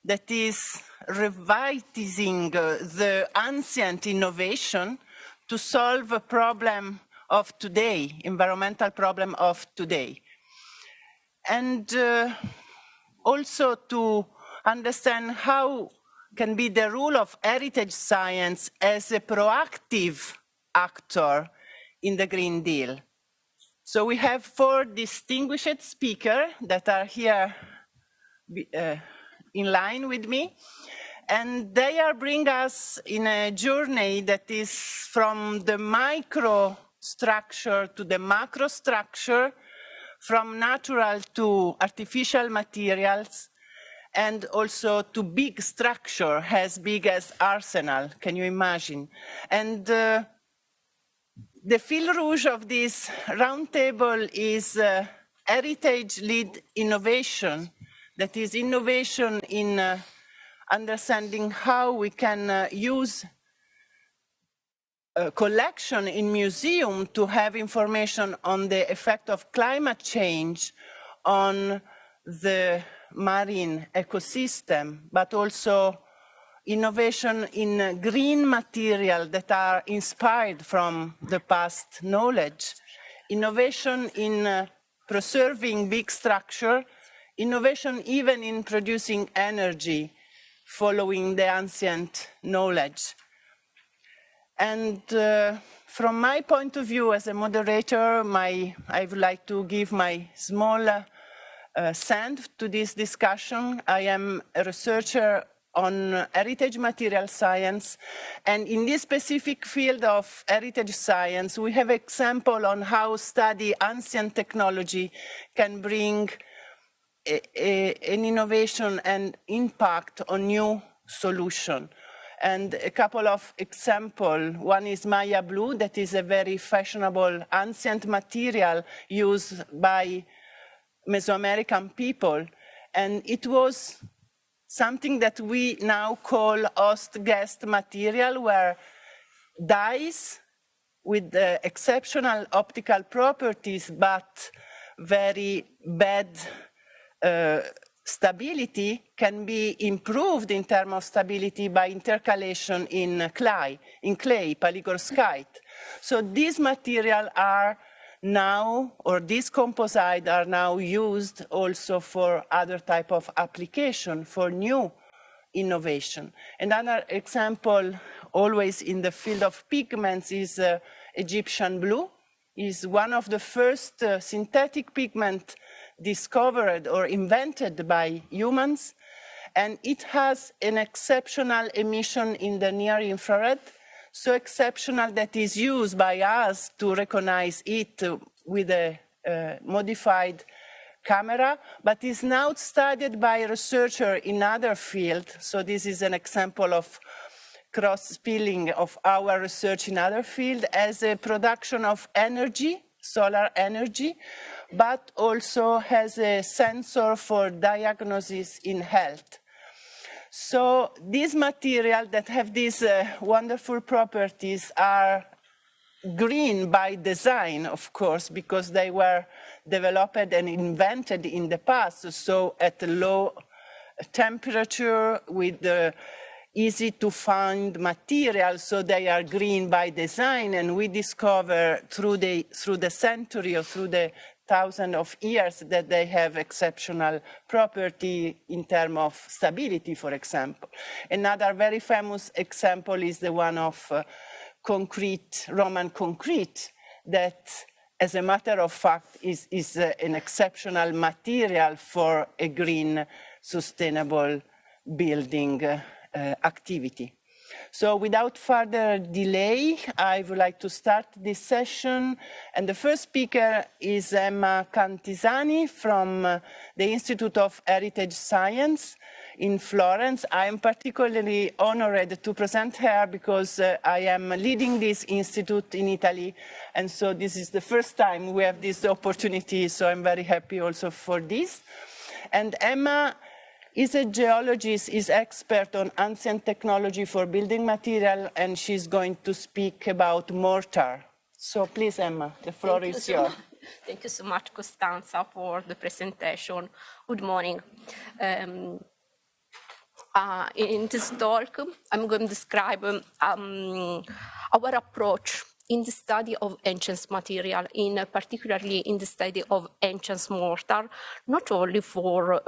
that is revitalizing the ancient innovation to solve a problem of today, environmental problem of today. And also to understand how can be the role of heritage science as a proactive actor in the Green Deal. So we have 4 distinguished speakers that are here in line with me, and they are bring us in a journey that is from the micro structure to the macro structure, from natural to artificial materials, and also to big structure, as big as Arsenal, can you imagine? And the fil rouge of this roundtable is heritage-led innovation, that is innovation in understanding how we can use a collection in museum to have information on the effect of climate change on the marine ecosystem, but also innovation in green material that are inspired from the past knowledge, innovation in preserving big structure, innovation even in producing energy following the ancient knowledge. And from my point of view as a moderator, I would like to give my small send to this discussion. I am a researcher on heritage material science, and in this specific field of heritage science, we have example on how study ancient technology can bring an innovation and impact on new solution. And a couple of examples. One is Maya blue, that is a very fashionable ancient material used by Mesoamerican people. And it was something that we now call host-guest material, where dyes with exceptional optical properties, but very bad stability can be improved in terms of stability by intercalation in clay, palygorskite. So these materials are now, or these composites are now used also for other type of application, for new innovation. Another example, always in the field of pigments, is Egyptian blue. Is one of the first synthetic pigment discovered or invented by humans, and it has an exceptional emission in the near infrared, so exceptional that is used by us to recognize it with a modified camera, but is now studied by researchers in other fields. So this is an example of cross-spilling of our research in other fields as a production of energy, solar energy, but also has a sensor for diagnosis in health. So these materials that have these wonderful properties are green by design, of course, because they were developed and invented in the past, so at a low temperature with the easy to find materials, so they are green by design, and we discover through the century or through the thousands of years that they have exceptional property in terms of stability, for example. Another very famous example is the one of concrete, Roman concrete, that as a matter of fact is an exceptional material for a green, sustainable building activity. So without further delay, I would like to start this session. And the first speaker is Emma Cantisani from the Institute of Heritage Science in Florence. I am particularly honored to present her because I am leading this institute in Italy. And so this is the first time we have this opportunity. So I'm very happy also for this. And Emma is a geologist, is expert on ancient technology for building material, and she's going to speak about mortar. So please, Emma, the floor is yours. Thank you so much, Costanza, for the presentation. Good morning. In this talk, I'm going to describe our approach in the study of ancient material, particularly in the study of ancient mortar, not only for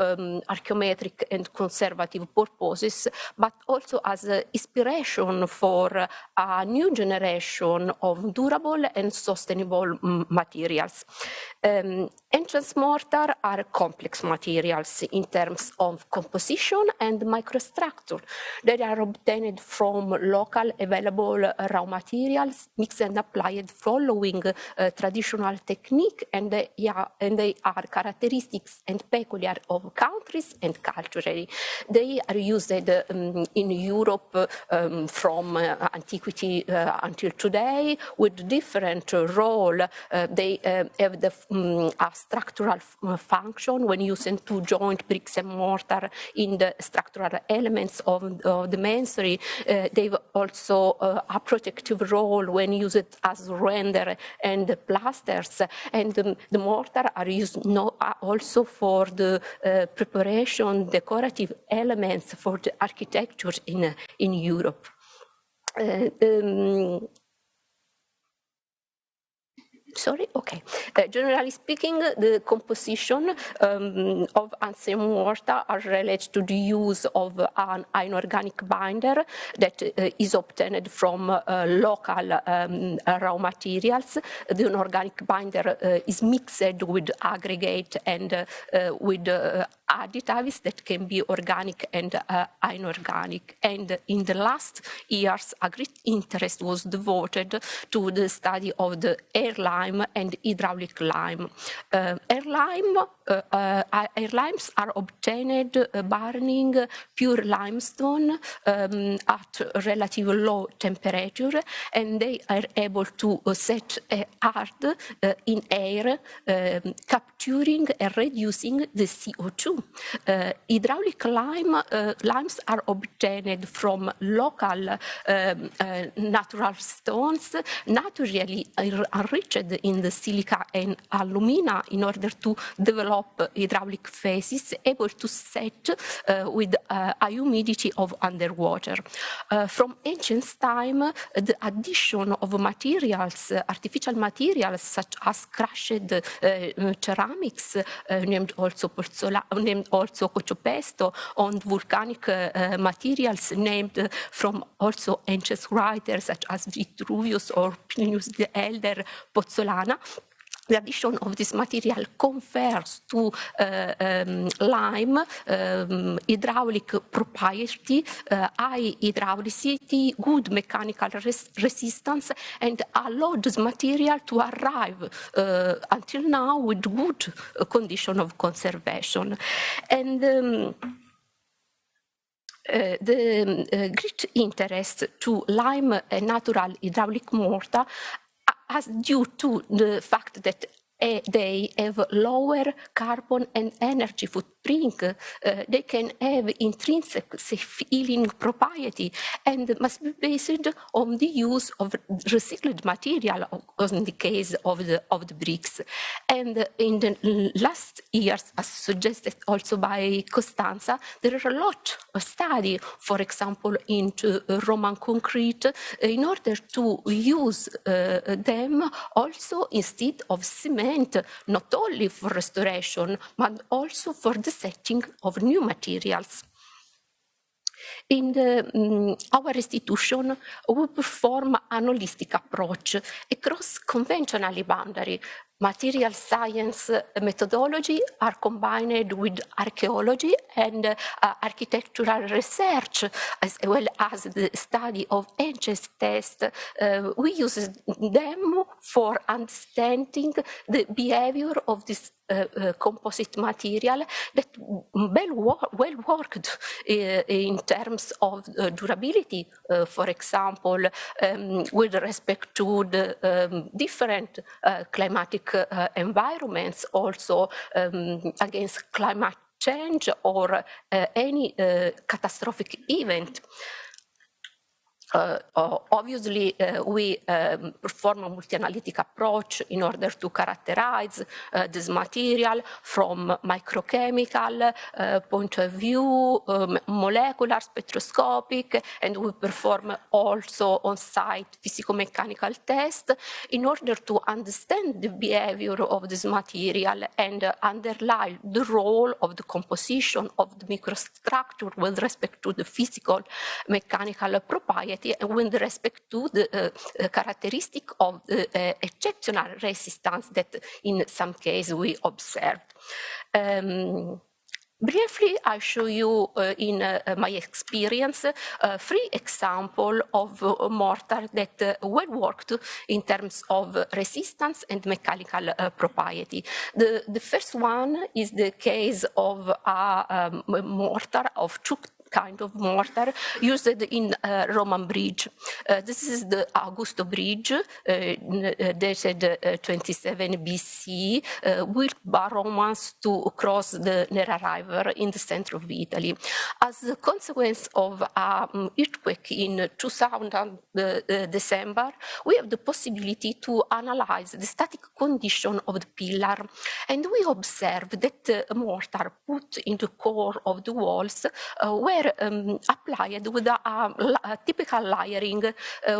archaeometric and conservative purposes, but also as inspiration for a new generation of durable and sustainable materials. Ancient mortar are complex materials in terms of composition and microstructure. They are obtained from local available raw materials, mixed and applied following traditional technique, and they are characteristics and peculiar of countries and culturally. They are used in Europe from antiquity until today with different role. They have a structural function when using to joint bricks and mortar in the structural elements of the masonry. They've also a protective role when used as render and plasters, and the mortar are used also for the preparation, decorative elements for the architecture in Europe. Generally speaking, the composition of ancient mortar are related to the use of an inorganic binder that is obtained from local raw materials. The inorganic binder is mixed with aggregate and with additives that can be organic and inorganic. And in the last years, a great interest was devoted to the study of the air lime and hydraulic lime. Air limes are obtained burning pure limestone at relatively low temperature, and they are able to set hard in air, capturing and reducing the CO2. Hydraulic limes are obtained from local natural stones, naturally enriched in the silica and alumina in order to develop hydraulic phases able to set with a humidity of underwater. From ancient time, the addition of materials, artificial materials such as crushed ceramics, named also Pourquoi-Pas, and volcanic materials named from also ancient writers such as Vitruvius or Plinius the Elder, Pozzolana. The addition of this material confers to lime hydraulic propriety, high hydraulicity, good mechanical resistance, and allowed this material to arrive until now with good condition of conservation. And the great interest to lime and natural hydraulic mortar as due to the fact that they have lower carbon and energy footprint. They can have intrinsic self-healing propriety and must be based on the use of recycled material, as in the case of the bricks. And in the last years, as suggested also by Costanza, there are a lot of study, for example, into Roman concrete, in order to use them also instead of cement, not only for restoration, but also for the setting of new materials. In our institution, we perform an holistic approach across conventional boundary. Material science methodology are combined with archaeology and architectural research, as well as the study of ancient texts. We use them for understanding the behavior of this composite material that well worked in terms of durability, for example, with respect to the different climatic environments, also against climate change or any catastrophic event. Obviously, we perform a multi-analytic approach in order to characterize this material from microchemical point of view, molecular, spectroscopic, and we perform also on-site physico-mechanical tests in order to understand the behavior of this material and underline the role of the composition of the microstructure with respect to the physical mechanical property and with respect to the characteristic of the exceptional resistance that in some cases we observed. Briefly, I show you in my experience 3 examples of mortar that well worked in terms of resistance and mechanical propriety. The first one is the case of a mortar of 2 kind of mortar used in Roman bridge. This is the Augusto Bridge, dated 27 BC, built by Romans to cross the Nera River in the center of Italy. As a consequence of an earthquake in 2000 December, we have the possibility to analyze the static condition of the pillar, and we observe that the mortar put in the core of the walls were applied with a typical layering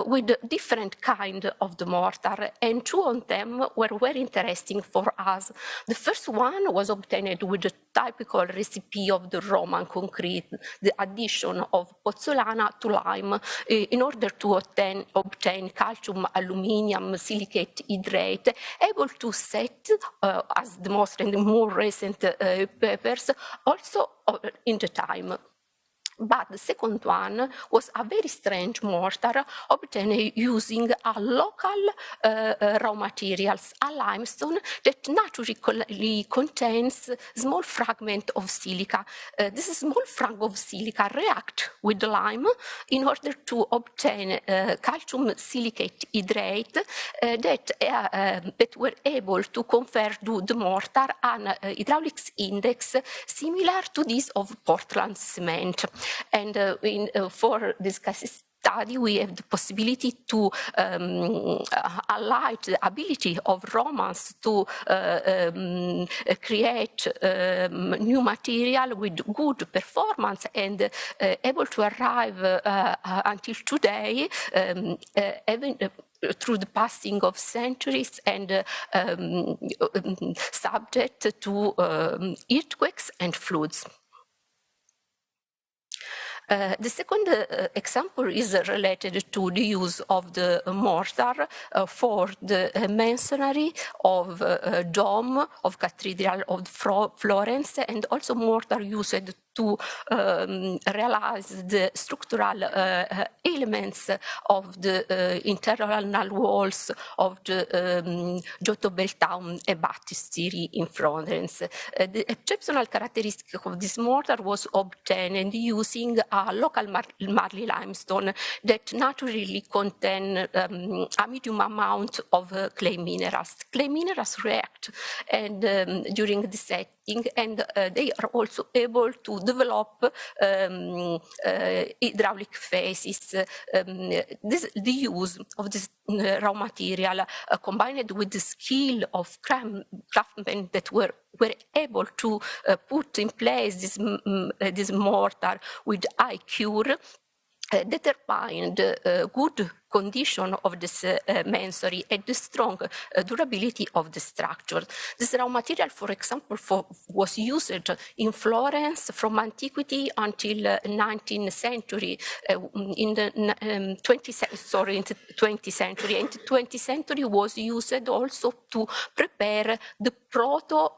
with different kind of the mortar, and 2 of them were very interesting for us. The first one was obtained with the typical recipe of the Roman concrete, the addition of pozzolana to lime in order to obtain calcium, aluminium, silicate hydrate, able to set, as demonstrated in more recent papers, also in the time. But the second one was a very strange mortar obtained using a local raw materials, a limestone that naturally contains small fragment of silica. This small fragment of silica react with the lime in order to obtain calcium silicate hydrate that were able to confer to the mortar an hydraulic index similar to this of Portland cement. And for this case study, we have the possibility to highlight the ability of Romans to create new material with good performance and able to arrive until today, even through the passing of centuries and subject to earthquakes and floods. The second example is related to the use of the mortar for the masonry of dome of Cathedral of Florence, and also mortar used to realize the structural elements of the internal walls of the Giotto Beltown e Battisti in Florence. The exceptional characteristic of this mortar was obtained using a local marly limestone that naturally contain a medium amount of clay minerals. Clay minerals react and during the setting, and they are also able to develop hydraulic phases. The use of this raw material combined with the skill of craftsmen that were able to put in place this mortar with high cure determined good condition of this masonry and the strong durability of the structure. This raw material, for example, was used in Florence from antiquity until 19th century. In the 20th century, and the 20th century was used also to prepare the proto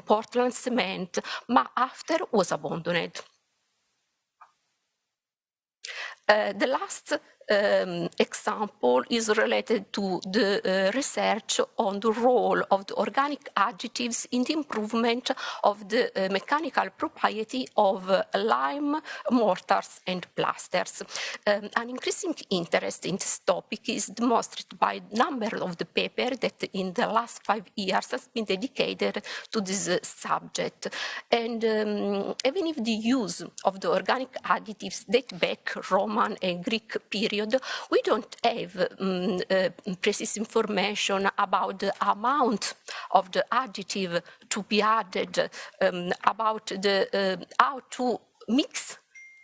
Portland cement, but after was abandoned. The last example is related to the research on the role of the organic additives in the improvement of the mechanical propriety of lime mortars and plasters. An increasing interest in this topic is demonstrated by a number of the papers that in the last 5 years has been dedicated to this subject. And even if the use of the organic additives date back Roman and Greek period, period, we don't have precise information about the amount of the additive to be added, about the how to mix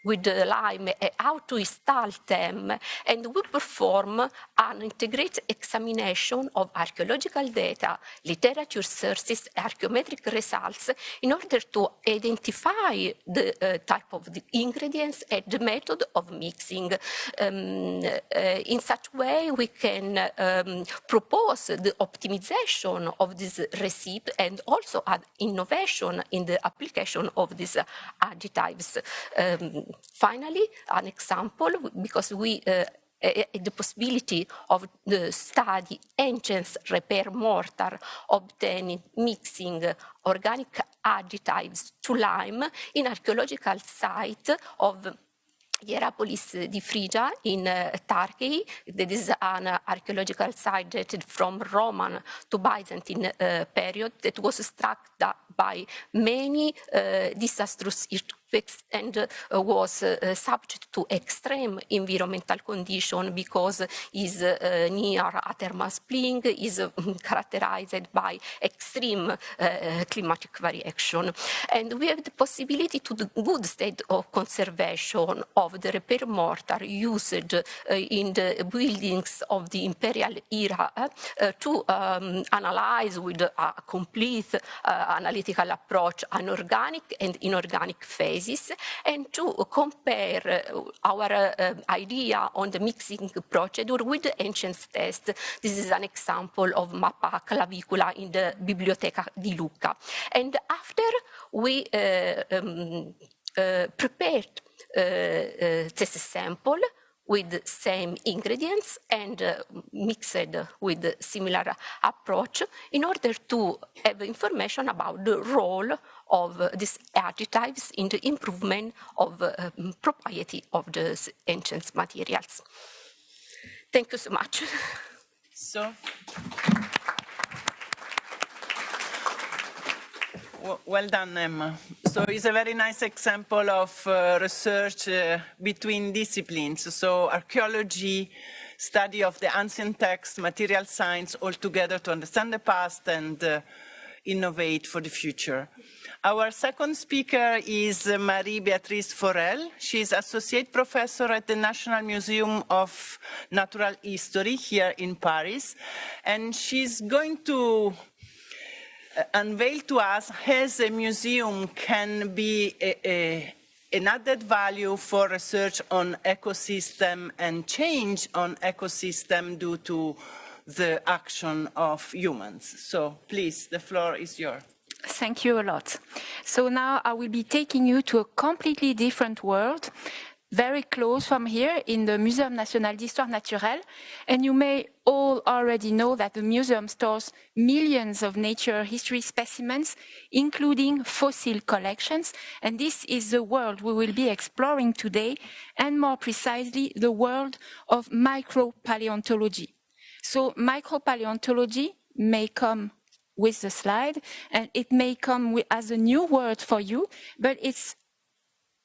with the lime, how to install them, and we perform an integrated examination of archaeological data, literature sources, archaeometric results, in order to identify the type of the ingredients and the method of mixing. In such way, we can propose the optimization of this recipe and also add innovation in the application of these additives. Finally, an example, because we the possibility of the study ancients repair mortar, obtaining mixing organic additives to lime in archaeological site of Hierapolis di Phrygia in Turkey. This is an archaeological site dated from Roman to Byzantine period that was struck by many disastrous earthquakes and was subject to extreme environmental condition because is near a thermal spring, is characterized by extreme climatic variation. And we have the possibility to the good state of conservation of the repair mortar used in the buildings of the imperial era to analyze with a complete analytical approach an organic and inorganic phases, and to compare our idea on the mixing procedure with the ancient test. This is an example of mappa clavicula in the Biblioteca di Lucca. And after we prepared this sample with the same ingredients and mixed with similar approach in order to have information about the role of these additives in the improvement of propriety of the ancient materials. Thank you so much. So, well done, Emma. So it's a very nice example of research between disciplines. So archaeology, study of the ancient text, material science, all together to understand the past and innovate for the future. Our second speaker is Marie-Béatrice Forel. She is Associate Professor at the National Museum of Natural History here in Paris. And she's going to unveil to us how a museum can be an added value for research on ecosystem and change on ecosystem due to the action of humans. So please, the floor is yours. Thank you a lot. So now I will be taking you to a completely different world, very close from here in the Muséum National d'Histoire Naturelle. And you may all already know that the museum stores millions of nature history specimens, including fossil collections. And this is the world we will be exploring today, and more precisely, the world of micropaleontology. So micropaleontology may come with the slide, and it may come as a new word for you, but it's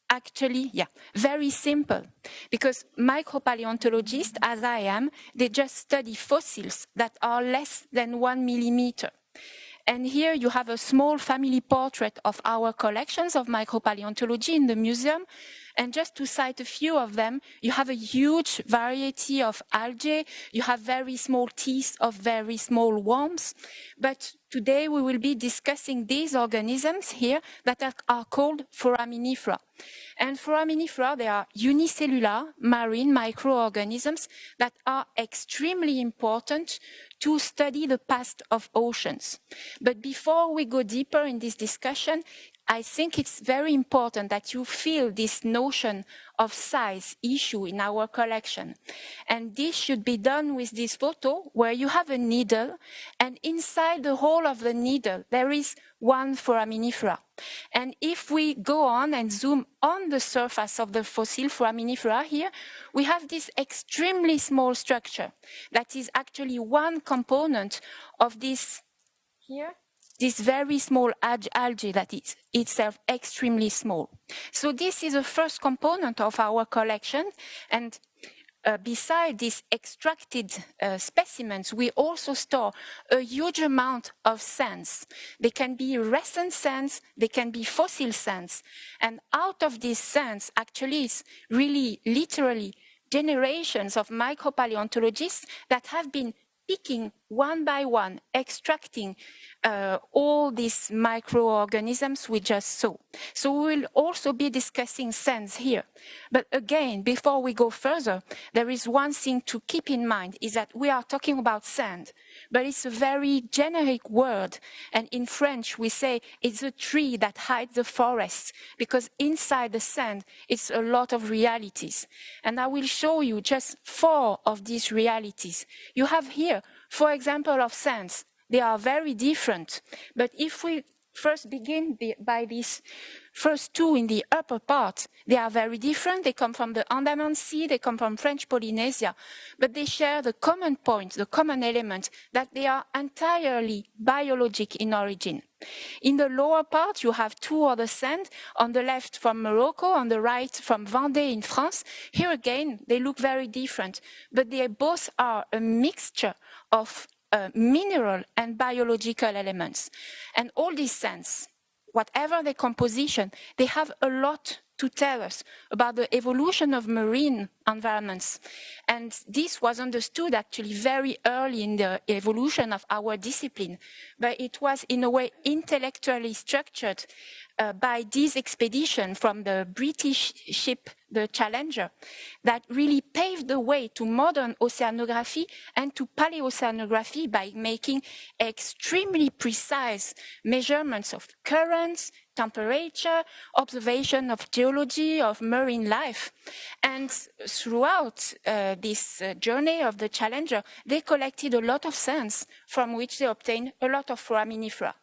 actually, very simple, because micropaleontologists, as I am, they just study fossils that are less than 1 millimeter. And here you have a small family portrait of our collections of micropaleontology in the museum. And just to cite a few of them, you have a huge variety of algae, you have very small teeth of very small worms. But today we will be discussing these organisms here that are called foraminifera. And foraminifera, they are unicellular marine microorganisms that are extremely important to study the past of oceans. But before we go deeper in this discussion, I think it's very important that you feel this notion of size issue in our collection. And this should be done with this photo where you have a needle, and inside the hole of the needle, there is one foraminifera. And if we go on and zoom on the surface of the fossil foraminifera here, we have this extremely small structure that is actually one component of this here. This very small algae that is itself extremely small. So this is the first component of our collection, and beside these extracted specimens, we also store a huge amount of sands. They can be recent sands, they can be fossil sands. And out of these sands, actually, it's really literally generations of micropaleontologists that have been picking one by one, extracting all these microorganisms we just saw. So we will also be discussing sands here. But again, before we go further, there is one thing to keep in mind, is that we are talking about sand, but it's a very generic word. And in French, we say it's a tree that hides the forest, because inside the sand, it's a lot of realities. And I will show you just 4 of these realities. You have here 4 examples of sands. They are very different. But if we first begin by these first 2 in the upper part, they are very different. They come from the Andaman Sea, they come from French Polynesia, but they share the common point, the common element, that they are entirely biologic in origin. In the lower part, you have 2 other sands, on the left from Morocco, on the right from Vendée in France. Here again, they look very different, but they both are a mixture of mineral and biological elements. And all these sands, whatever their composition, they have a lot to tell us about the evolution of marine environments. And this was understood actually very early in the evolution of our discipline, but it was in a way intellectually structured by this expedition from the British ship, the Challenger, that really paved the way to modern oceanography and to paleoceanography by making extremely precise measurements of currents, temperature, observation of geology, of marine life. And throughout this journey of the Challenger, they collected a lot of sands from which they obtained a lot of foraminifera.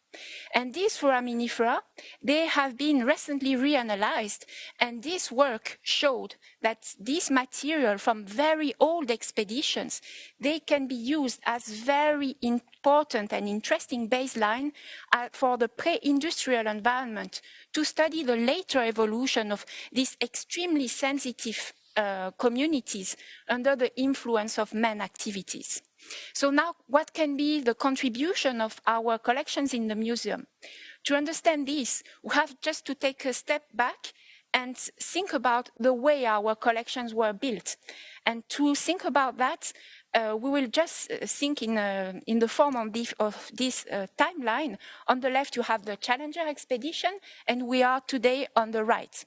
And these foraminifera, they have been recently reanalyzed, and this work showed that this material from very old expeditions, they can be used as very important and interesting baseline for the pre-industrial environment to study the later evolution of these extremely sensitive communities under the influence of man activities. So now, what can be the contribution of our collections in the museum? To understand this, we have just to take a step back and think about the way our collections were built. And to think about that, we will just think in the form of this timeline. On the left, you have the Challenger expedition, and we are today on the right.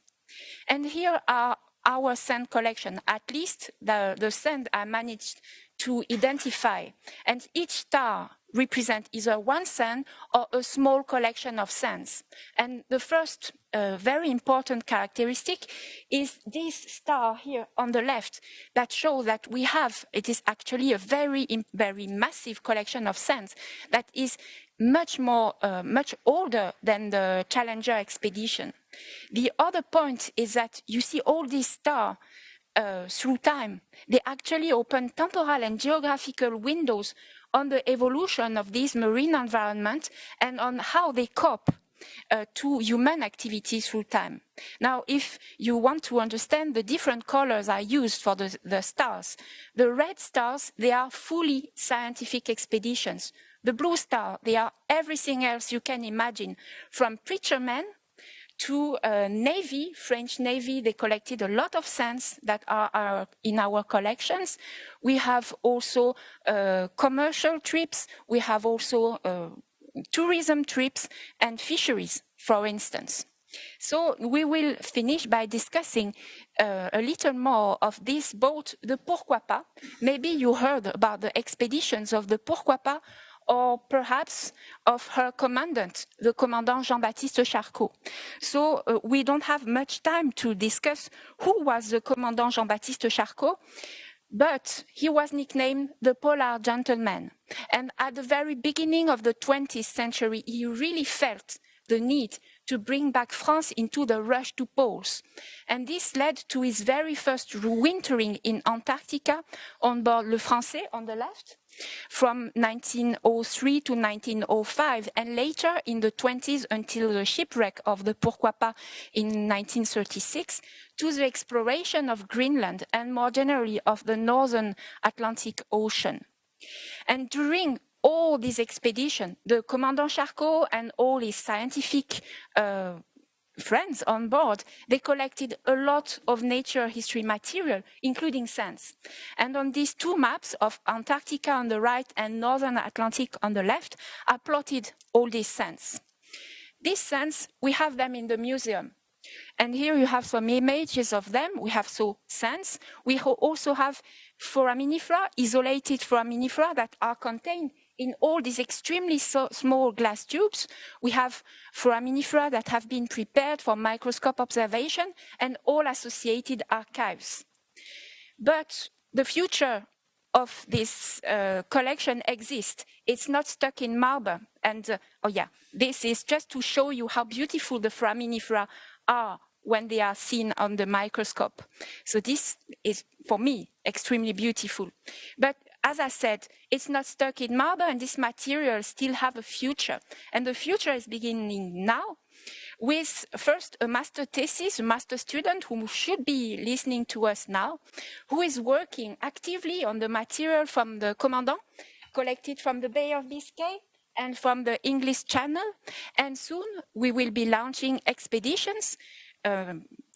And here are our sand collection, at least the sand I managed to identify. And each star represents either one sand or a small collection of sands. And the first very important characteristic is this star here on the left that shows that we have, it is actually a very massive collection of sands that is much older than the Challenger expedition. The other point is that you see all these stars through time. They actually open temporal and geographical windows on the evolution of this marine environment and on how they cope to human activities through time. Now, if you want to understand the different colors I used for the stars, the red stars, they are fully scientific expeditions. The blue star, they are everything else you can imagine, from preachermen to Navy, French Navy. They collected a lot of sands that are in our collections. We have also commercial trips. We have also tourism trips and fisheries, for instance. So we will finish by discussing a little more of this boat, the Pourquoi-Pas. Maybe you heard about the expeditions of the Pourquoi-Pas, or perhaps of her commandant, the Commandant Jean-Baptiste Charcot. So we don't have much time to discuss who was the Commandant Jean-Baptiste Charcot, but he was nicknamed the Polar Gentleman. And at the very beginning of the 20th century, he really felt the need to bring back France into the rush to poles. And this led to his very first wintering in Antarctica on board Le Français on the left, from 1903 to 1905, and later in the 20s until the shipwreck of the Pourquoi-Pas in 1936, to the exploration of Greenland and more generally of the northern Atlantic Ocean. And during all these expeditions, the Commandant Charcot and all his scientific friends on board, they collected a lot of nature history material, including sands. And on these two maps of Antarctica on the right and Northern Atlantic on the left, I plotted all these sands. These sands, we have them in the museum. And here you have some images of them. We have sands. We also have foraminifera, isolated foraminifera that are contained in all these extremely small glass tubes. We have foraminifera that have been prepared for microscope observation and all associated archives. But the future of this collection exists. It's not stuck in marble. And this is just to show you how beautiful the foraminifera are when they are seen on the microscope. So this is, for me, extremely beautiful. But as I said, it's not stuck in marble, and this material still have a future. And the future is beginning now with first a master thesis, a master student who should be listening to us now, who is working actively on the material from the Commandant, collected from the Bay of Biscay and from the English Channel. And soon we will be launching expeditions,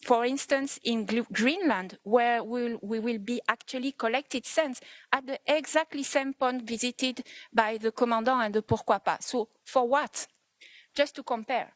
for instance, in Greenland, where we will be actually collected sands at the exactly same point visited by the Commandant and the Pourquoi-Pas. So for what? Just to compare.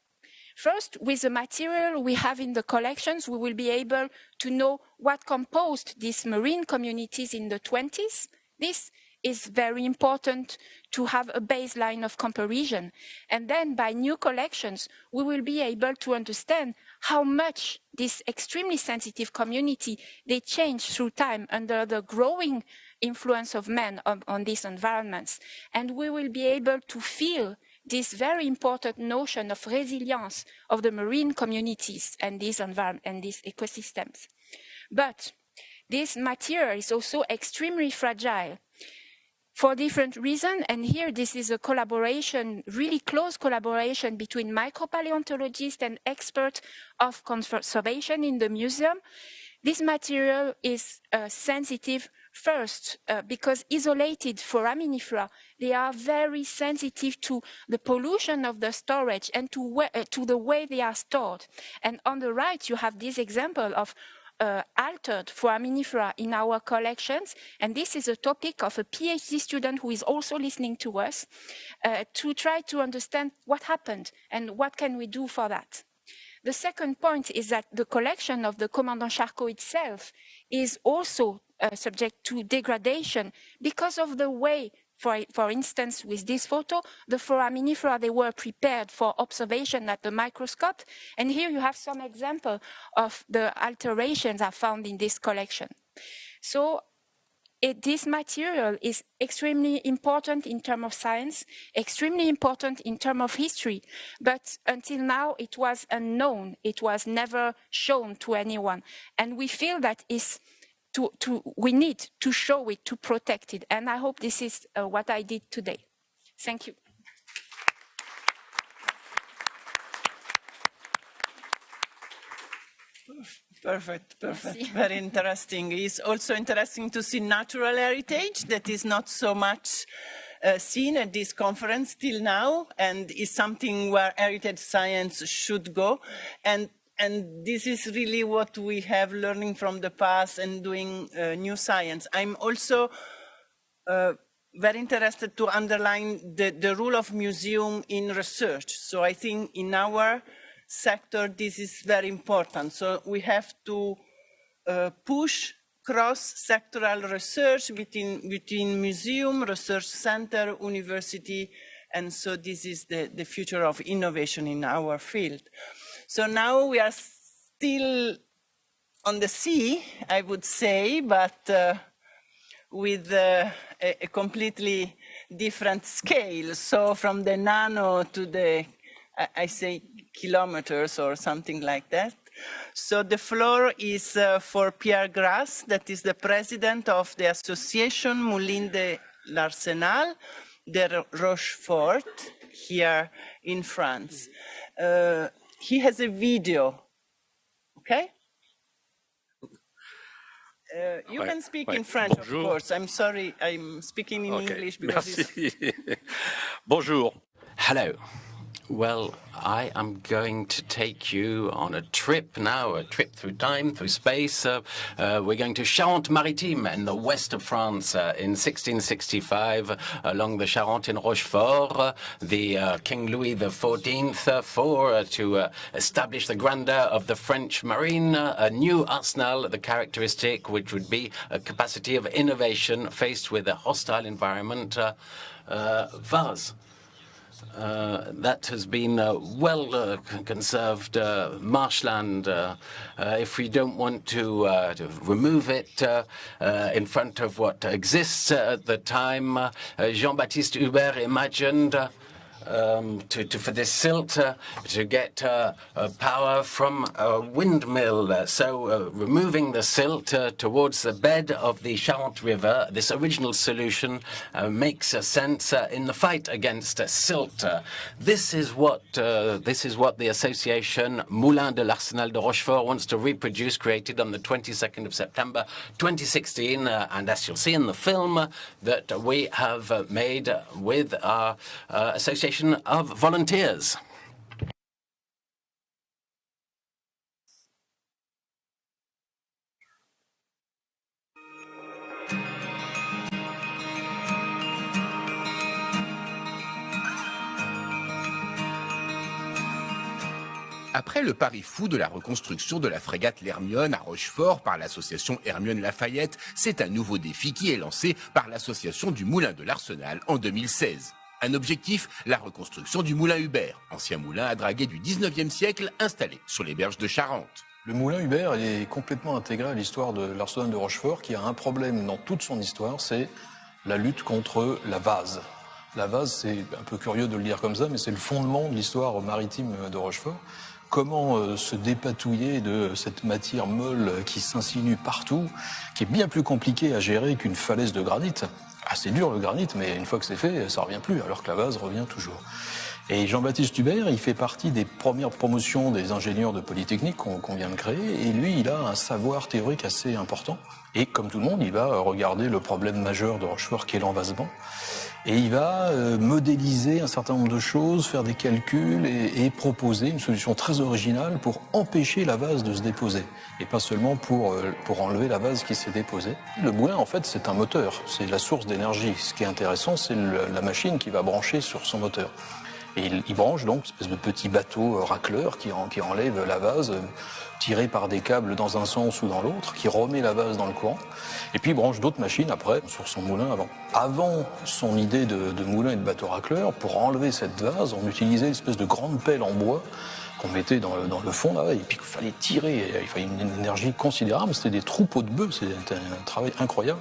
First, with the material we have in the collections, we will be able to know what composed these marine communities in the 20s. This is very important to have a baseline of comparison. And then by new collections, we will be able to understand how much this extremely sensitive community, they change through time under the growing influence of men on these environments. And we will be able to feel this very important notion of resilience of the marine communities and these environments and these ecosystems. But this material is also extremely fragile for different reasons, and here this is a collaboration, really close collaboration between micropaleontologists and experts of conservation in the museum. This material is sensitive first because isolated foraminifera, they are very sensitive to the pollution of the storage and to the way they are stored. And on the right, you have this example of altered foraminifera in our collections, and this is a topic of a PhD student who is also listening to us to try to understand what happened and what can we do for that. The second point is that the collection of the Commandant Charcot itself is also subject to degradation because of the way, for instance, with this photo, the foraminifera, they were prepared for observation at the microscope. And here you have some example of the alterations are found in this collection. So this material is extremely important in terms of science, extremely important in terms of history, but until now it was unknown. It was never shown to anyone. And we feel that we need to show it, to protect it. And I hope this is what I did today. Thank you. Perfect. Very interesting. It's also interesting to see natural heritage that is not so much seen at this conference till now, and is something where heritage science should go. And this is really what we have learning from the past and doing new science. I'm also very interested to underline the role of museum in research. So I think in our sector, this is very important. So we have to push cross-sectoral research between museum, research center, university, and so this is the future of innovation in our field. So now we are still on the sea, I would say, but with a completely different scale. So from the nano to the I say kilometers or something like that. So the floor is for Pierre Grasse, that is the president of the Association Moulins de l'Arsenal de Rochefort here in France. He has a video, okay? You can speak in French, Bonjour. of course. I'm sorry, I'm speaking in English because Merci. Bonjour. Hello. Well, I am going to take you on a trip now, a trip through time, through space. We're going to Charente-Maritime in the west of France in 1665 along the Charente in Rochefort. The King Louis XIV to establish the grandeur of the French marine, a new arsenal, the characteristic which would be a capacity of innovation faced with a hostile environment, vase. That has been well conserved marshland. If we don't want to remove it in front of what exists at the time, Jean-Baptiste Hubert imagined for this silt to get power from a windmill. So removing the silt towards the bed of the Charente River, this original solution makes sense in the fight against silt. This is what the association Moulins de l'Arsenal de Rochefort wants to reproduce, created on the 22nd of September 2016, and as you'll see in the film that we have made with our association of volunteers. Après le pari fou de la reconstruction de la frégate l'Hermione à Rochefort par l'association Hermione-Lafayette, c'est un nouveau défi qui est lancé par l'association du Moulin de l'Arsenal en 2016. Un objectif, la reconstruction du moulin Hubert, ancien moulin à draguer du 19e siècle installé sur les berges de Charente. Le moulin Hubert est complètement intégré à l'histoire de l'Arsenal de Rochefort, qui a un problème dans toute son histoire, c'est la lutte contre la vase. La vase, c'est un peu curieux de le dire comme ça, mais c'est le fondement de l'histoire maritime de Rochefort. Comment se dépatouiller de cette matière molle qui s'insinue partout, qui est bien plus compliquée à gérer qu'une falaise de granit. Ah, c'est dur le granit, mais une fois que c'est fait, ça revient plus, alors que la vase revient toujours. Et Jean-Baptiste Hubert, il fait partie des premières promotions des ingénieurs de Polytechnique qu'on vient de créer, et lui, il a un savoir théorique assez important. Et comme tout le monde, il va regarder le problème majeur de Rochefort, qui est l'envasement. Et il va modéliser un certain nombre de choses, faire des calculs et proposer une solution très originale pour empêcher la vase de se déposer. Et pas seulement pour enlever la vase qui s'est déposée. Le moulin, en fait, c'est un moteur, c'est la source d'énergie. Ce qui est intéressant, c'est la machine qui va brancher sur son moteur. Et il branche donc une espèce de petit bateau racleur qui enlève la vase, tiré par des câbles dans un sens ou dans l'autre, qui remet la vase dans le courant, et puis il branche d'autres machines après sur son moulin avant. Avant son idée de moulin et de bateau racleur, pour enlever cette vase, on utilisait une espèce de grande pelle en bois qu'on mettait dans le fond là, et puis il fallait tirer, il fallait une énergie considérable, c'était des troupeaux de bœufs, c'était un travail incroyable,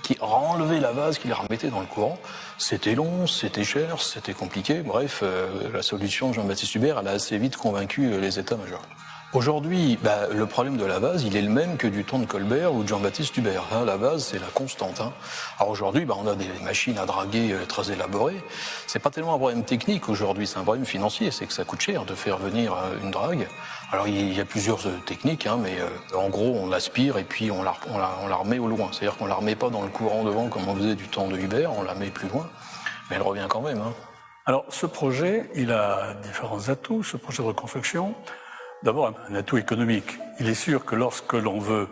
qui enlevait la vase, qui la remettait dans le courant. C'était long, c'était cher, c'était compliqué. Bref, la solution de Jean-Baptiste Hubert, elle a assez vite convaincu les états-majors. Aujourd'hui, le problème de la vase, il est le même que du temps de Colbert ou de Jean-Baptiste Hubert. La vase, c'est la constante. Alors aujourd'hui, on a des machines à draguer très élaborées. C'est pas tellement un problème technique aujourd'hui, c'est un problème financier. C'est que ça coûte cher de faire venir une drague. Alors il y a plusieurs techniques, mais en gros, on l'aspire et puis on la remet au loin. C'est-à-dire qu'on la remet pas dans le courant devant comme on faisait du temps de Hubert, on la met plus loin, mais elle revient quand même. Alors ce projet, il a différents atouts, ce projet de reconstruction. D'abord, un atout économique. Il est sûr que lorsque l'on veut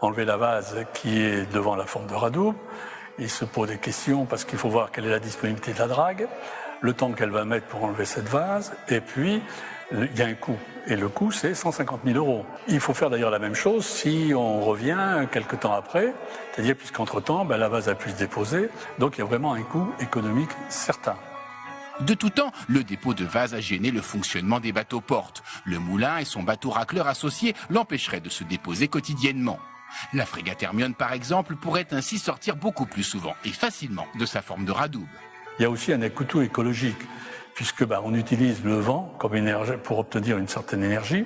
enlever la vase qui est devant la forme de radoub, il se pose des questions parce qu'il faut voir quelle est la disponibilité de la drague, le temps qu'elle va mettre pour enlever cette vase, et puis il y a un coût. Et le coût, c'est 150 000 €. Il faut faire d'ailleurs la même chose si on revient quelques temps après, c'est-à-dire puisqu'entre-temps, la vase a pu se déposer, donc il y a vraiment un coût économique certain. De tout temps, le dépôt de vase a gêné le fonctionnement des bateaux-portes. Le moulin et son bateau racleur associé l'empêcheraient de se déposer quotidiennement. La frégate Hermione, par exemple, pourrait ainsi sortir beaucoup plus souvent et facilement de sa forme de radoub. Il y a aussi un coût écologique, puisque on utilise le vent comme énergie pour obtenir une certaine énergie,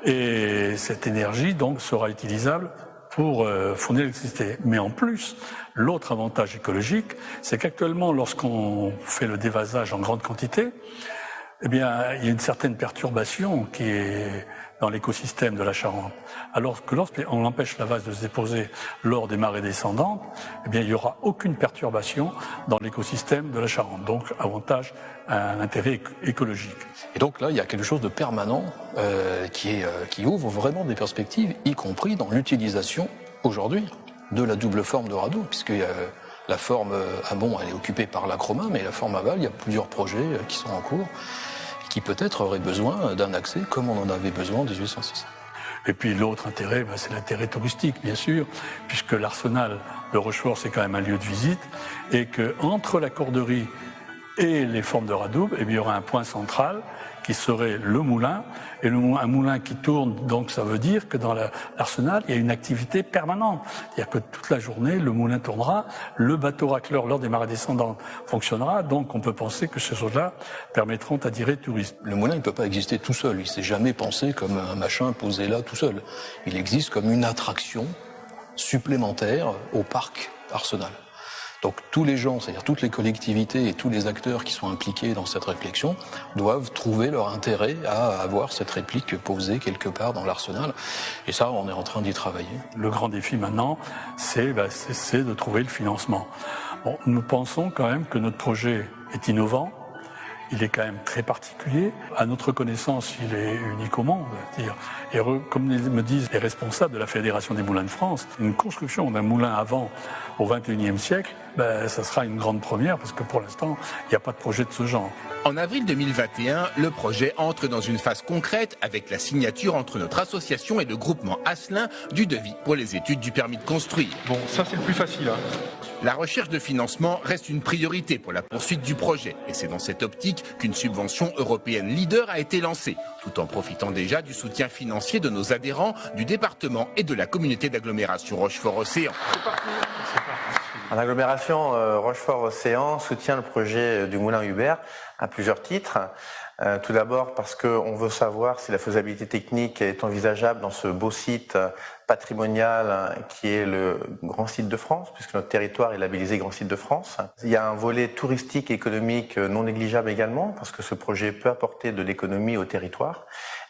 et cette énergie donc sera utilisable pour fournir l'électricité. Mais en plus, l'autre avantage écologique, c'est qu'actuellement, lorsqu'on fait le dévasage en grande quantité, eh bien, il y a une certaine perturbation qui est dans l'écosystème de la Charente. Alors que lorsqu'on empêche la vase de se déposer lors des marées descendantes, eh bien, il n'y aura aucune perturbation dans l'écosystème de la Charente. Donc, avantage, un intérêt écologique. Et donc là, il y a quelque chose de permanent qui ouvre vraiment des perspectives, y compris dans l'utilisation aujourd'hui de la double forme de radeau, puisque la forme amont, elle est occupée par l'acroma, mais la forme aval, il y a plusieurs projets qui sont en cours, qui peut-être auraient besoin d'un accès comme on en avait besoin en 1806. Et puis l'autre intérêt, c'est l'intérêt touristique, bien sûr, puisque l'arsenal de Rochefort, c'est quand même un lieu de visite, et qu'entre la corderie et les formes de radoub, il y aura un point central qui serait le moulin, et un moulin qui tourne, donc ça veut dire que dans l'arsenal, il y a une activité permanente. C'est-à-dire que toute la journée, le moulin tournera, le bateau racleur lors des marées descendantes fonctionnera, donc on peut penser que ces choses-là permettront d'attirer le tourisme. Le moulin, il ne peut pas exister tout seul, il ne s'est jamais pensé comme un machin posé là tout seul. Il existe comme une attraction supplémentaire au parc Arsenal. Donc tous les gens, c'est-à-dire toutes les collectivités et tous les acteurs qui sont impliqués dans cette réflexion doivent trouver leur intérêt à avoir cette réplique posée quelque part dans l'arsenal. Et ça, on est en train d'y travailler. Le grand défi maintenant, c'est de trouver le financement. Bon, nous pensons quand même que notre projet est innovant. Il est quand même très particulier. À notre connaissance, il est unique au monde. Et comme me disent les responsables de la Fédération des moulins de France, une construction d'un moulin à vent au XXIe siècle, ça sera une grande première parce que pour l'instant, il n'y a pas de projet de ce genre. En avril 2021, le projet entre dans une phase concrète avec la signature entre notre association et le groupement Asselin du devis pour les études du permis de construire. Bon, ça c'est le plus facile. La recherche de financement reste une priorité pour la poursuite du projet et c'est dans cette optique qu'une subvention européenne leader a été lancée, tout en profitant déjà du soutien financier de nos adhérents, du département et de la communauté d'agglomération Rochefort-Océan. L'agglomération Rochefort-Océan soutient le projet du moulin Hubert à plusieurs titres. Tout d'abord parce qu'on veut savoir si la faisabilité technique est envisageable dans ce beau site patrimonial qui est le grand site de France, puisque notre territoire est labellisé grand site de France. Il y a un volet touristique et économique non négligeable également, parce que ce projet peut apporter de l'économie au territoire.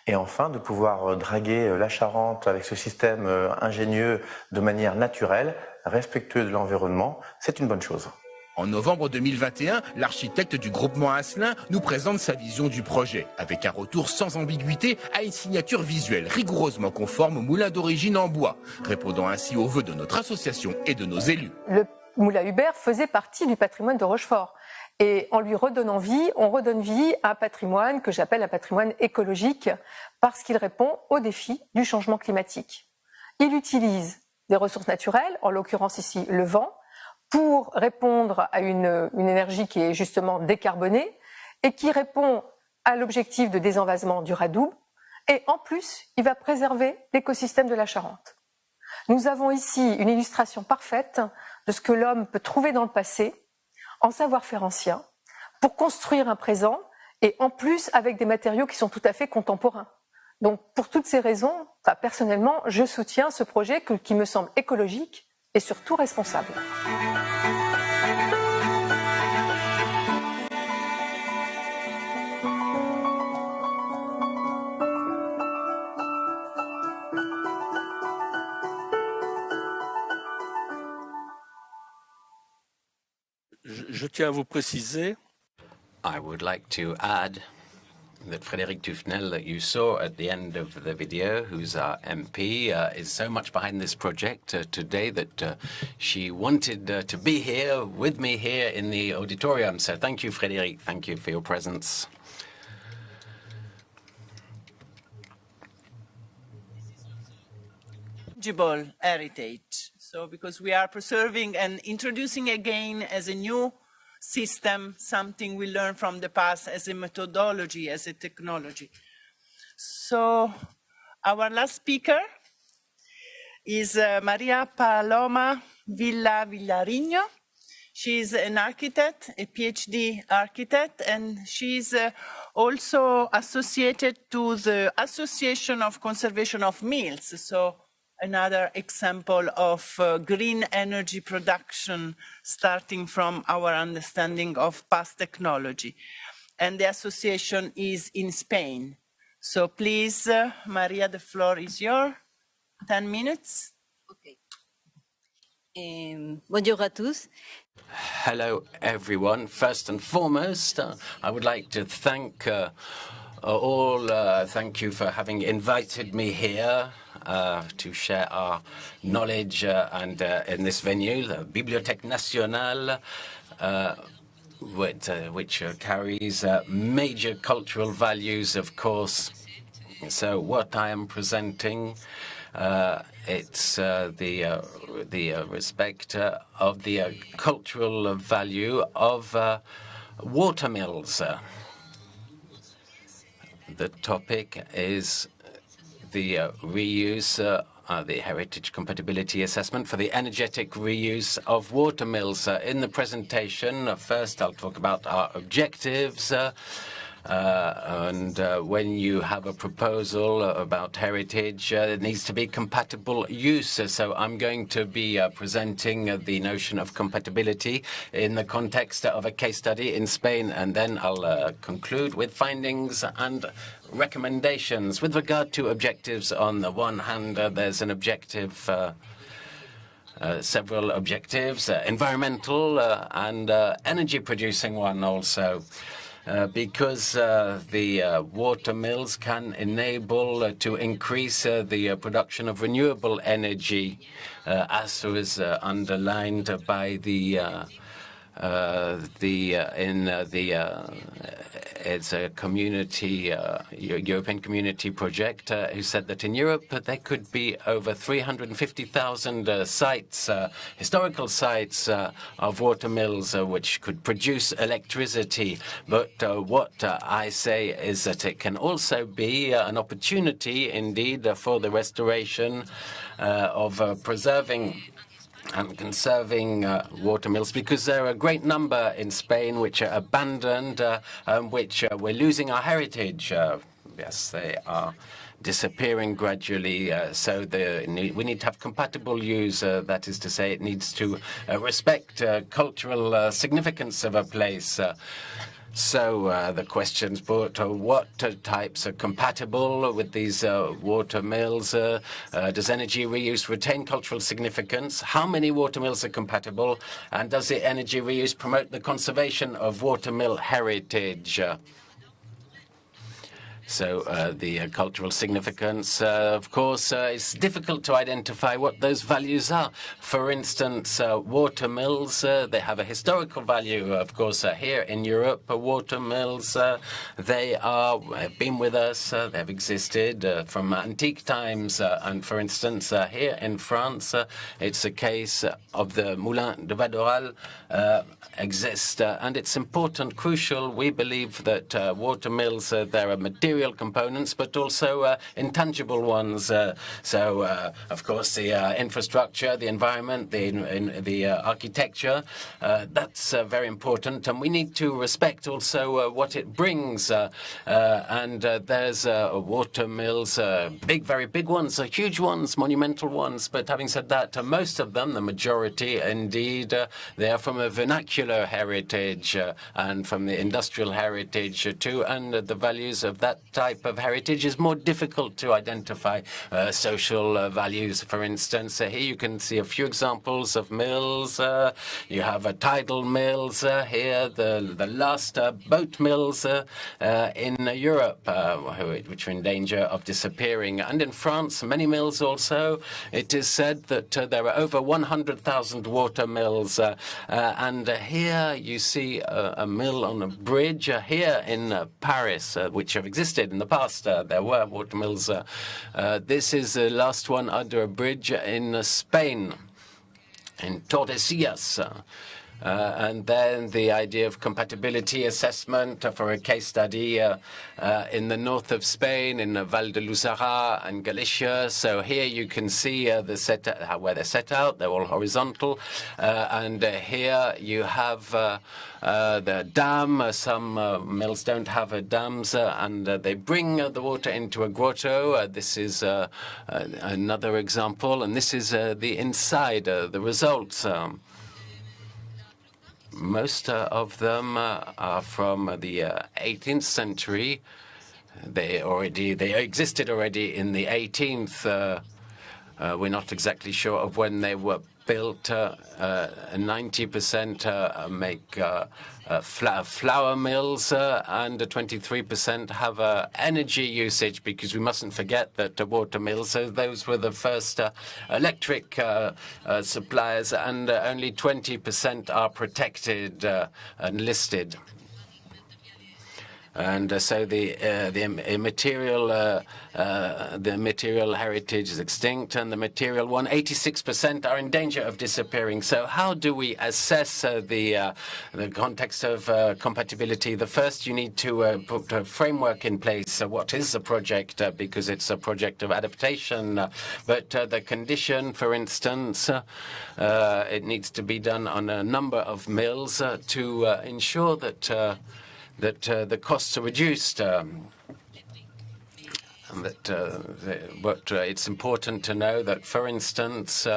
Et enfin, de pouvoir draguer la Charente avec ce système ingénieux de manière naturelle, respectueux de l'environnement, c'est une bonne chose. En novembre 2021, l'architecte du groupement Asselin nous présente sa vision du projet, avec un retour sans ambiguïté à une signature visuelle rigoureusement conforme au moulin d'origine en bois, répondant ainsi aux vœux de notre association et de nos élus. Le moulin Hubert faisait partie du patrimoine de Rochefort. Et en lui redonnant vie, on redonne vie à un patrimoine que j'appelle un patrimoine écologique, parce qu'il répond aux défis du changement climatique. Il utilise des ressources naturelles, en l'occurrence ici le vent, pour répondre à une énergie qui est justement décarbonée et qui répond à l'objectif de désenvasement du Radoub. Et en plus, il va préserver l'écosystème de la Charente. Nous avons ici une illustration parfaite de ce que l'homme peut trouver dans le passé, en savoir-faire ancien, pour construire un présent, et en plus avec des matériaux qui sont tout à fait contemporains. Donc pour toutes ces raisons, personnellement, je soutiens ce projet qui me semble écologique et surtout responsable. Je tiens à vous préciser. I would like to add that Frédéric Tufnel, that you saw at the end of the video, who's our MP, is so much behind this project today that she wanted to be here with me here in the auditorium. So thank you, Frédéric. Thank you for your presence. Tangible heritage. So because we are preserving and introducing again as a new system, something we learned from the past as a methodology, as a technology. So our last speaker is Maria Paloma Villarigno. She's an architect, a PhD architect, and she's also associated to the Association of Conservation of Mills. So another example of green energy production starting from our understanding of past technology. And the association is in Spain. So please, Maria, the floor is yours. 10 minutes. Okay. Bonjour à tous. Hello, everyone. First and foremost, I would like to thank thank you for having invited me here to share our knowledge and in this venue, the Bibliothèque Nationale, which carries major cultural values, of course. So what I am presenting, it's the respect of the cultural value of watermills. The topic is the reuse, the heritage compatibility assessment for the energetic reuse of watermills. In the presentation, first I'll talk about our objectives. And when you have a proposal about heritage, it needs to be compatible use. So I'm going to be presenting the notion of compatibility in the context of a case study in Spain, and then I'll conclude with findings and recommendations. With regard to objectives, on the one hand, there's an objective, several objectives, environmental and energy-producing one also. Because the water mills can enable to increase the production of renewable energy, as was underlined by it's a community, European community project, who said that in Europe there could be over 350,000 sites, historical sites of water mills which could produce electricity. But what I say is that it can also be an opportunity, indeed, for the restoration of preserving and conserving water mills, because there are a great number in Spain which are abandoned, which we're losing our heritage. Yes, they are disappearing gradually. So we need to have compatible use. That is to say, it needs to respect cultural significance of a place. So the questions put, what types are compatible with these water mills? Does energy reuse retain cultural significance? How many water mills are compatible? And does the energy reuse promote the conservation of water mill heritage? So the cultural significance, of course, it's difficult to identify what those values are. For instance, water mills, they have a historical value. Of course, here in Europe, water mills, they have been with us, they've existed from antique times. And for instance, here in France, it's a case of the Moulin de Vadoral exist. And it's important, crucial, we believe that water mills, they're a material components, but also intangible ones. Of course, the infrastructure, the environment, the architecture, that's very important. And we need to respect also what it brings. And there's water mills, very big ones, huge ones, monumental ones. But having said that, most of them, the majority, indeed, they are from a vernacular heritage and from the industrial heritage too. And the values of that type of heritage is more difficult to identify. Social values, for instance, here you can see a few examples of mills. You have tidal mills here, the last boat mills in Europe, which are in danger of disappearing. And in France, many mills also. It is said that there are over 100,000 water mills. And here you see a mill on a bridge here in Paris, which have existed in the past. There were water mills. This is the last one under a bridge in Spain, in Tordesillas. And then the idea of compatibility assessment for a case study in the north of Spain, in Val de Lóuzara and Galicia. So here you can see where they're set out. They're all horizontal. And here you have the dam. Some mills don't have dams, and they bring the water into a grotto. This is another example. And this is the inside, the results. Most of them are from the 18th century. They existed already in the 18th. We're not exactly sure of when they were built. 90% make flour mills, and 23% have energy usage, because we mustn't forget that water mills, those were the first electric suppliers, and only 20% are protected and listed. And so the material heritage is extinct, and the material one, 86% are in danger of disappearing. So how do we assess the context of compatibility? The first, you need to put a framework in place. What is the project? Because it's a project of adaptation. But the condition, for instance, it needs to be done on a number of mills to ensure that the costs are reduced. But it's important to know that, for instance,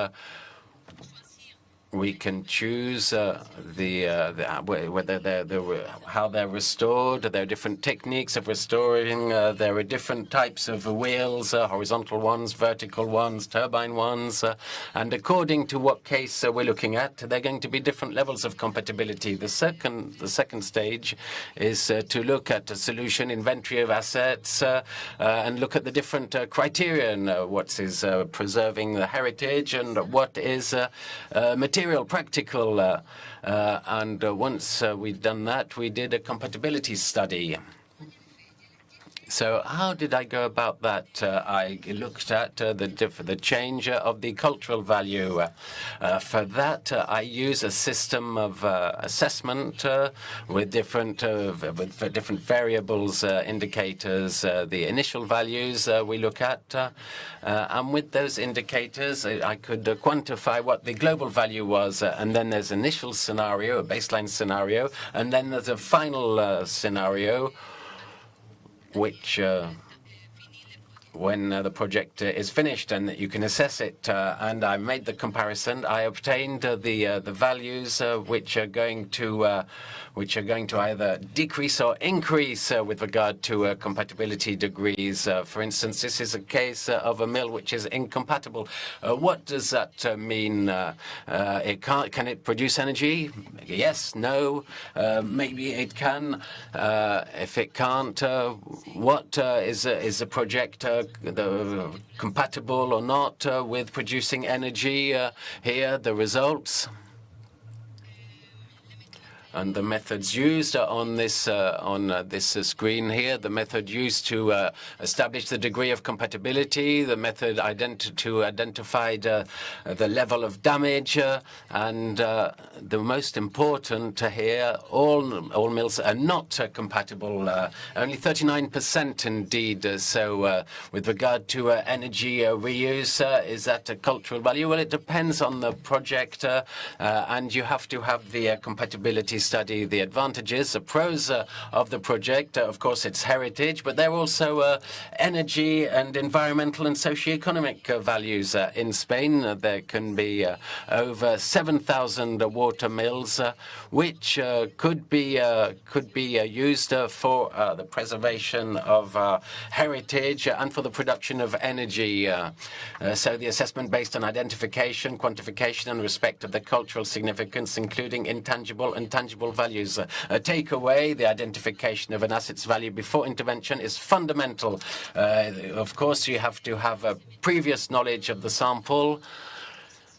we can choose whether how they're restored. There are different techniques of restoring. There are different types of wheels, horizontal ones, vertical ones, turbine ones. And according to what case we're looking at, there are going to be different levels of compatibility. The second stage is to look at a solution, inventory of assets, and look at the different criterion. What is preserving the heritage, and what is material, practical, and once we'd done that, we did a compatibility study. So how did I go about that? I looked at the change of the cultural value. For that, I use a system of assessment with different variables, indicators. The initial values we look at, and with those indicators, I could quantify what the global value was. And then there's initial scenario, a baseline scenario, and then there's a final scenario, which when the project is finished and you can assess it. And I made the comparison. I obtained the values which are going to either decrease or increase with regard to compatibility degrees. For instance, this is a case of a mill which is incompatible. What does that mean? Can it produce energy? Yes, no, maybe it can. If it can't, what is the project compatible or not with producing energy? Here, the results. And the methods used on this screen here, the method used to establish the degree of compatibility, the method to identify the level of damage, and the most important here, all mills are not compatible, only 39% indeed. So with regard to energy reuse, is that a cultural value? Well, it depends on the project, and you have to have the compatibility study, the advantages, the pros of the project. Of course, it's heritage, but there are also energy and environmental and socio-economic values. In Spain, there can be over 7,000 water mills, which could be used for the preservation of heritage and for the production of energy. So the assessment based on identification, quantification, and respect of the cultural significance, including intangible and tangible values. A takeaway, the identification of an asset's value before intervention is fundamental. Of course, you have to have a previous knowledge of the sample,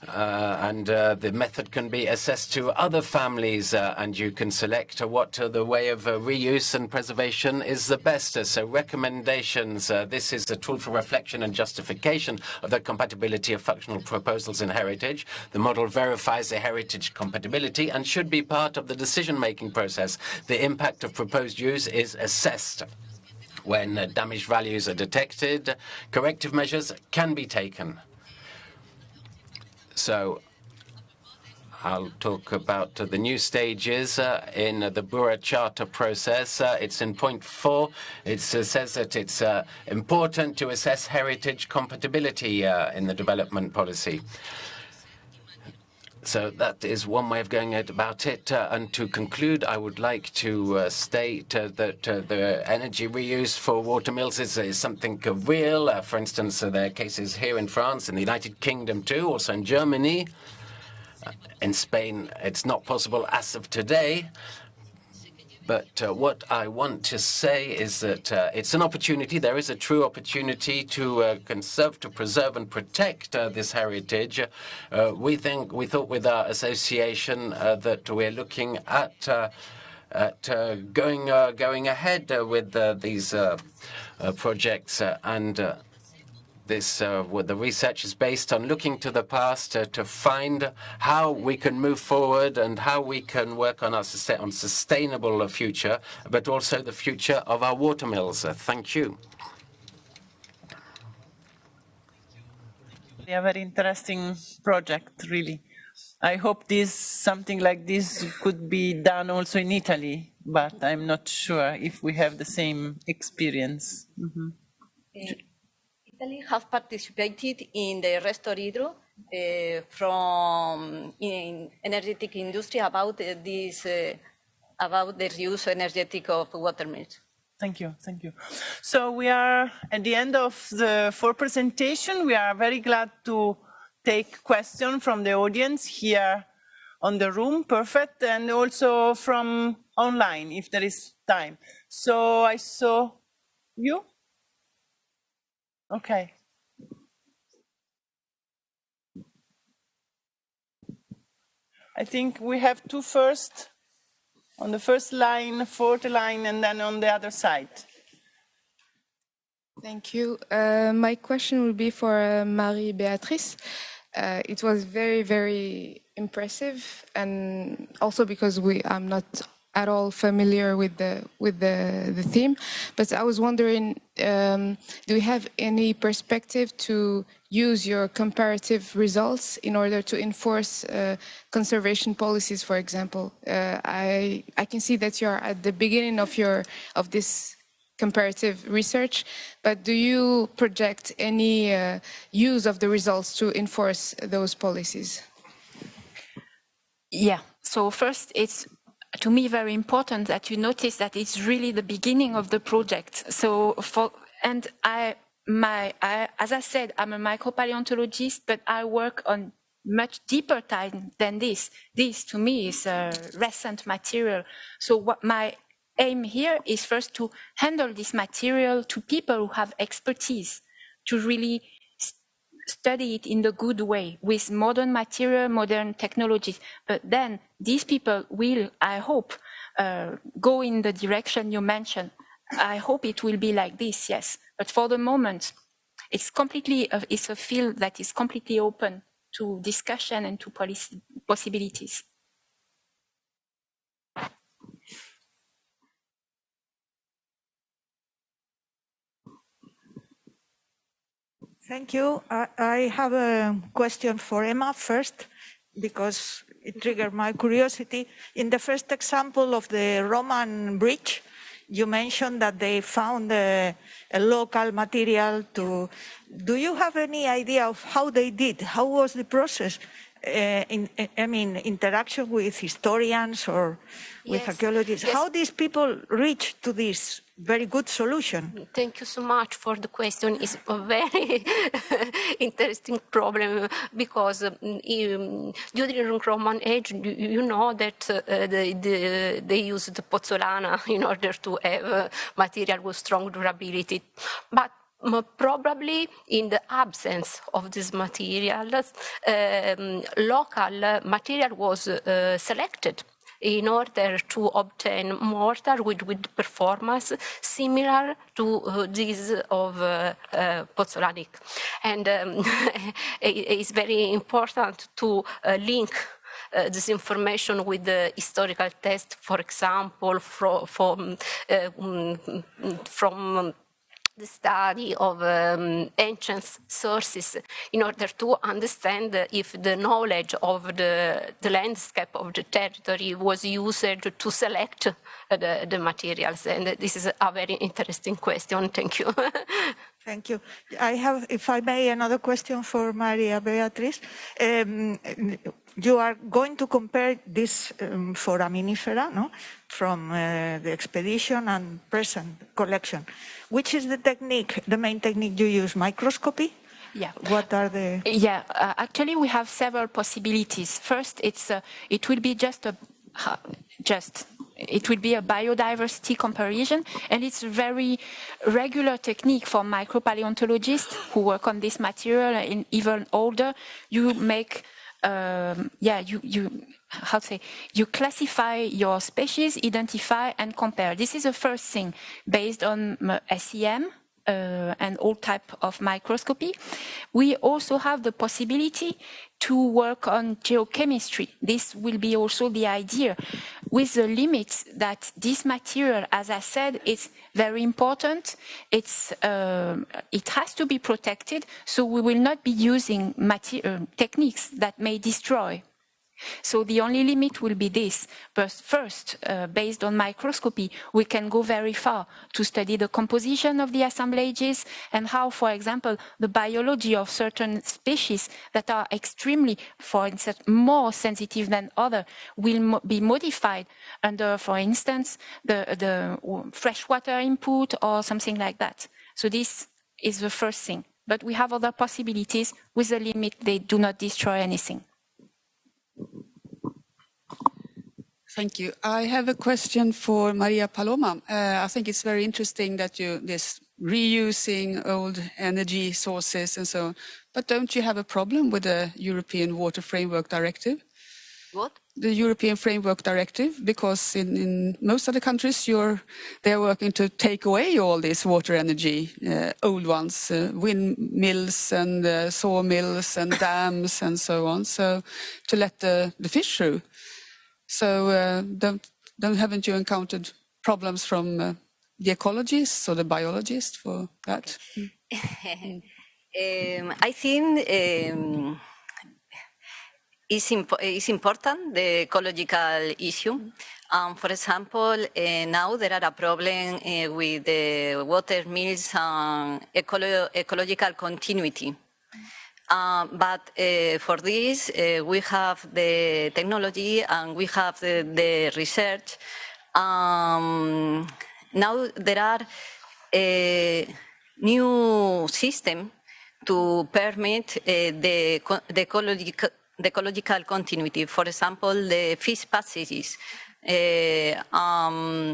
and the method can be assessed to other families, and you can select what the way of reuse and preservation is the best. So recommendations, this is a tool for reflection and justification of the compatibility of functional proposals in heritage. The model verifies the heritage compatibility and should be part of the decision-making process. The impact of proposed use is assessed. When damaged values are detected, corrective measures can be taken. So I'll talk about the new stages in the Bura Charter process. It's in point 4. It says that it's important to assess heritage compatibility in the development policy. So that is one way of going about it. And to conclude, I would like to state that the energy reuse for watermills is something real. For instance, there are cases here in France, in the United Kingdom too, also in Germany. In Spain, it's not possible as of today. But what I want to say is that it's an opportunity. There is a true opportunity to conserve, to preserve, and protect this heritage. We thought with our association that we're looking at going ahead with these projects and. The research is based on looking to the past to find how we can move forward and how we can work on our sustainable future, but also the future of our watermills. Thank you. A very interesting project, really. I hope something like this could be done also in Italy, but I'm not sure if we have the same experience. Mm-hmm. Italy have participated in the Restore Hydro from in energetic industry about this about the use energetic of watermills. Thank you, thank you. So we are at the end of the 4 presentation. We are very glad to take questions from the audience here on the room, perfect, and also from online if there is time. So I saw you. Okay. I think we have 2 first, on the first line, 4th line, and then on the other side. Thank you. My question will be for Marie-Béatrice. It was very, very impressive, and also because I'm not at all familiar with the theme, but I was wondering, do you have any perspective to use your comparative results in order to enforce conservation policies, for example? I can see that you're at the beginning of this comparative research, but do you project any use of the results to enforce those policies? Yeah, so first it's to me very important that you notice that it's really the beginning of the project. So as I said, I'm a micropaleontologist, but I work on much deeper time than this. This to me is recent material. So what my aim here is first to handle this material to people who have expertise, to really study it in the good way with modern material, modern technologies. But then these people will, I hope, go in the direction you mentioned. I hope it will be like this, yes. But for the moment, it's a field that is completely open to discussion and to policy possibilities. Thank you. I have a question for Emma first, because it triggered my curiosity. In the first example of the Roman bridge, you mentioned that they found a local material to... Do you have any idea of how they did? How was the process? Interaction with historians or with archaeologists? Yes. How these people reach to this very good solution? Thank you so much for the question. It's a very interesting problem because during the Roman age, you know that they used the pozzolana in order to have material with strong durability. But probably in the absence of these materials, local material was selected in order to obtain mortar with performance similar to this of pozzolanic. And it's very important to link this information with the historical text, for example, from the study of ancient sources, in order to understand if the knowledge of the landscape of the territory was used to select the materials. And this is a very interesting question. Thank you. Thank you. I have, if I may, another question for Maria Beatriz. You are going to compare this foraminifera, no, from the expedition and present collection. Which is the technique, the main technique you use? Microscopy? Yeah. What are the? Yeah, actually we have several possibilities. First, it will be it will be a biodiversity comparison, and it's a very regular technique for micropaleontologists who work on this material and even older. You make, you classify your species, identify and compare. This is the first thing based on SEM. And all type of microscopy. We also have the possibility to work on geochemistry. This will be also the idea, with the limit that this material, as I said, is very important. It has to be protected, so we will not be using techniques that may destroy. So the only limit will be this. But first, based on microscopy, we can go very far to study the composition of the assemblages and how, for example, the biology of certain species that are extremely, for instance, more sensitive than others will be modified under, for instance, the freshwater input or something like that. So this is the first thing. But we have other possibilities. With the limit, they do not destroy anything. Thank you. I have a question for Maria Paloma. I think it's very interesting that this reusing old energy sources and so on. But don't you have a problem with the European Water Framework Directive? What? The European Framework Directive, because in most other countries they're working to take away all this water energy, old ones, windmills and sawmills and dams and so on, so to let the fish through. So haven't you encountered problems from the ecologists or the biologists for that? I think it's important, the ecological issue. For example, now there are a problem with the water mills and ecological continuity. But for this, we have the technology and we have the research. Now there are new systems to permit the ecological continuity. For example, the fish passages. There are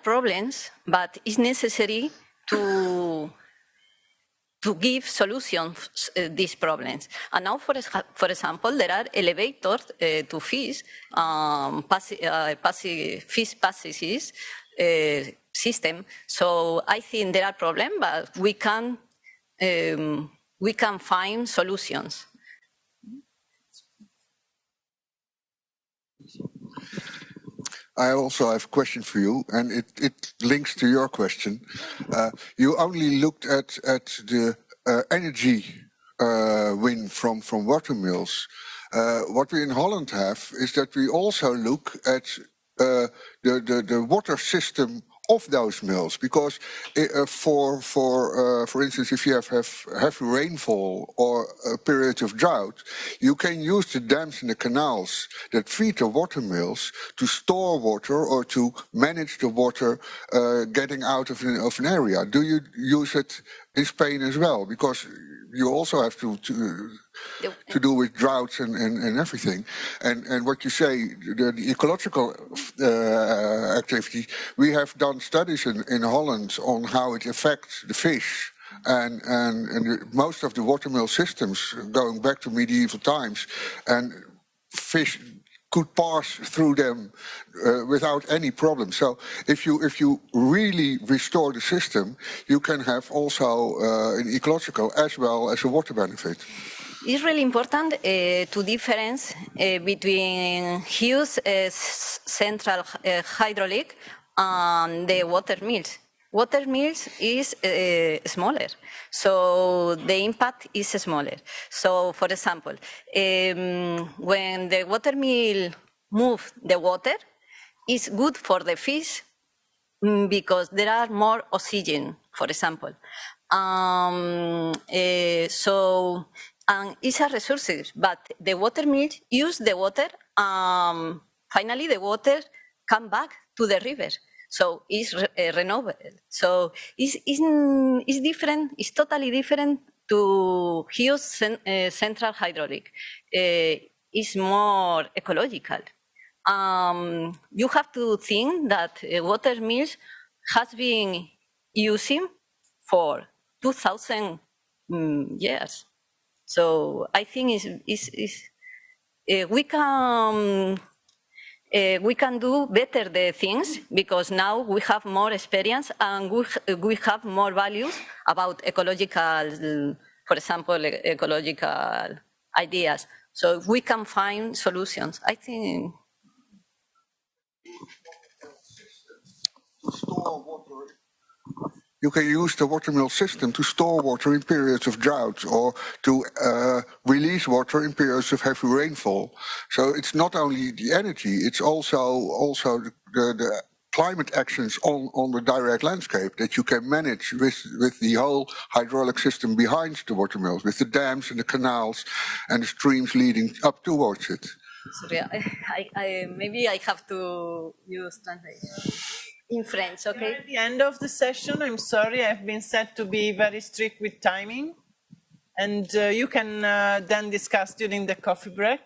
problems, but it's necessary to give solutions to these problems. And now, for example, there are elevators to fish, fish passages system. So I think there are problems, but we can find solutions. I also have a question for you, and it links to your question. You only looked at the energy win from water mills. What we in Holland have is that we also look at the water system of those mills, because for instance, if you have heavy rainfall or a period of drought, you can use the dams and the canals that feed the water mills to store water or to manage the water getting out of an area. Do you use it in Spain as well? Because you also have to do with droughts and everything. And what you say, the ecological activity, we have done studies in Holland on how it affects the fish and most of the watermill systems going back to medieval times, and fish could pass through them without any problem. So if you really restore the system, you can have also an ecological as well as a water benefit. It's really important to difference between huge central hydraulic and the water mills. Water mills is smaller, so the impact is smaller. So, for example, when the water mill moves the water, it's good for the fish because there are more oxygen, for example. So, and it's a resource, but the water mill use the water. Finally, the water come back to the river. So it's renewable. So it's different. It's totally different to huge central hydraulic. It's more ecological. You have to think that water mills has been using for 2,000 years. So I think we can do better the things because now we have more experience and we have more values about ecological, for example, ecological ideas. So we can find solutions, I think. You can use the watermill system to store water in periods of drought or to release water in periods of heavy rainfall. So it's not only the energy, it's also the climate actions on the direct landscape that you can manage with the whole hydraulic system behind the watermills, with the dams and the canals and the streams leading up towards it. Sorry, maybe I have to use translation. In French, okay? We're at the end of the session. I'm sorry, I've been set to be very strict with timing. And you can then discuss during the coffee break.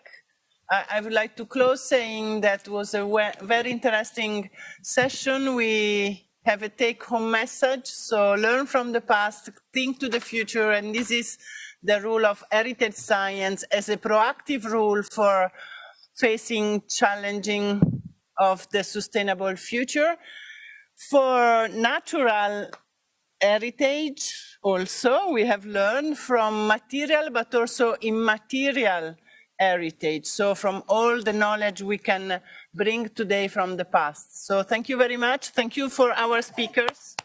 I would like to close saying that was a very interesting session. We have a take-home message. So learn from the past, think to the future. And this is the rule of heritage science as a proactive rule for facing challenging of the sustainable future. For natural heritage, also, we have learned from material, but also immaterial heritage. So from all the knowledge we can bring today from the past. So thank you very much. Thank you for our speakers.